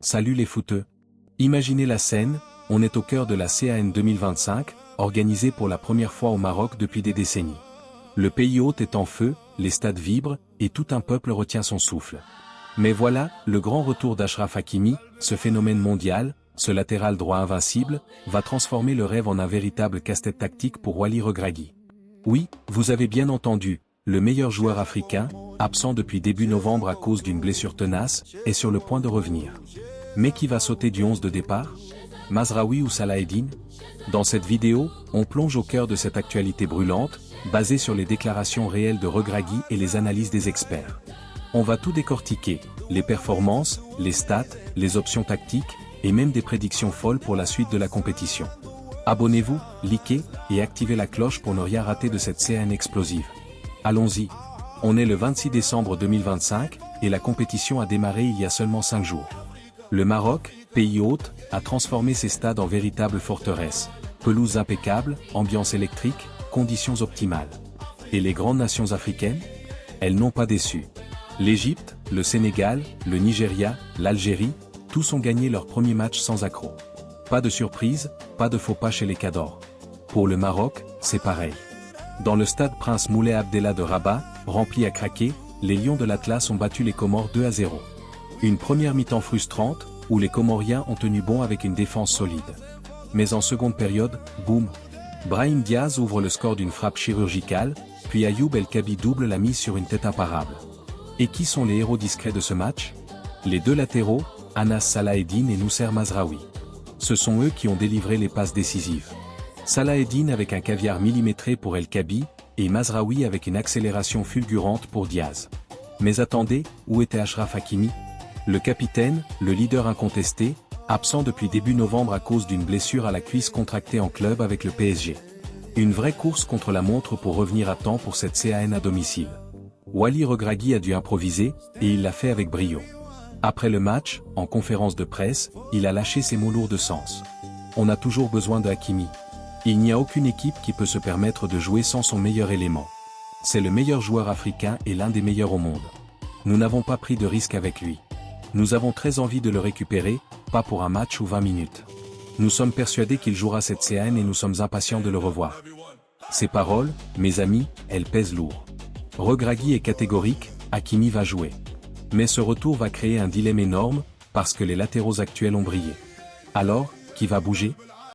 Salut les footeux. Imaginez la scène, on est au cœur de la CAN 2025, organisée pour la première fois au Maroc depuis des décennies. Le pays hôte est en feu, les stades vibrent, et tout un peuple retient son souffle. Mais voilà, le grand retour d'Achraf Hakimi, ce phénomène mondial, ce latéral droit invincible, va transformer le rêve en un véritable casse-tête tactique pour Wally Regragui. Oui, vous avez bien entendu, le meilleur joueur africain, absent depuis début novembre à cause d'une blessure tenace, est sur le point de revenir. Mais qui va sauter du 11 de départ? Mazraoui ou Salah Eddine? Dans cette vidéo, on plonge au cœur de cette actualité brûlante, basée sur les déclarations réelles de Regragui et les analyses des experts. On va tout décortiquer, les performances, les stats, les options tactiques, et même des prédictions folles pour la suite de la compétition. Abonnez-vous, likez, et activez la cloche pour ne rien rater de cette CAN explosive. Allons-y. On est le 26 décembre 2025, et la compétition a démarré il y a seulement 5 jours. Le Maroc, pays hôte, a transformé ses stades en véritables forteresses. Pelouses impeccables, ambiance électrique, conditions optimales. Et les grandes nations africaines? Elles n'ont pas déçu. L'Égypte, le Sénégal, le Nigeria, l'Algérie, tous ont gagné leur premier match sans accroc. Pas de surprise, pas de faux pas chez les Cadors. Pour le Maroc, c'est pareil. Dans le stade Prince Moulay Abdellah de Rabat, rempli à craquer, les Lions de l'Atlas ont battu les Comores 2-0. Une première mi-temps frustrante, où les Comoriens ont tenu bon avec une défense solide. Mais en seconde période, boum. Brahim Diaz ouvre le score d'une frappe chirurgicale, puis Ayoub El Kabi double la mise sur une tête imparable. Et qui sont les héros discrets de ce match? Les deux latéraux, Anas Salah Eddine et Noussair Mazraoui. Ce sont eux qui ont délivré les passes décisives. Salah Eddine avec un caviar millimétré pour El Kabi, et Mazraoui avec une accélération fulgurante pour Diaz. Mais attendez, où était Achraf Hakimi? Le capitaine, le leader incontesté, absent depuis début novembre à cause d'une blessure à la cuisse contractée en club avec le PSG. Une vraie course contre la montre pour revenir à temps pour cette CAN à domicile. Wally Regragui a dû improviser, et il l'a fait avec brio. Après le match, en conférence de presse, il a lâché ses mots lourds de sens. On a toujours besoin de Hakimi. Il n'y a aucune équipe qui peut se permettre de jouer sans son meilleur élément. C'est le meilleur joueur africain et l'un des meilleurs au monde. Nous n'avons pas pris de risque avec lui. Nous avons très envie de le récupérer, pas pour un match ou 20 minutes. Nous sommes persuadés qu'il jouera cette CAN et nous sommes impatients de le revoir. Ces paroles, mes amis, elles pèsent lourd. Regragui est catégorique, Hakimi va jouer. Mais ce retour va créer un dilemme énorme, parce que les latéraux actuels ont brillé. Alors, qui va bouger?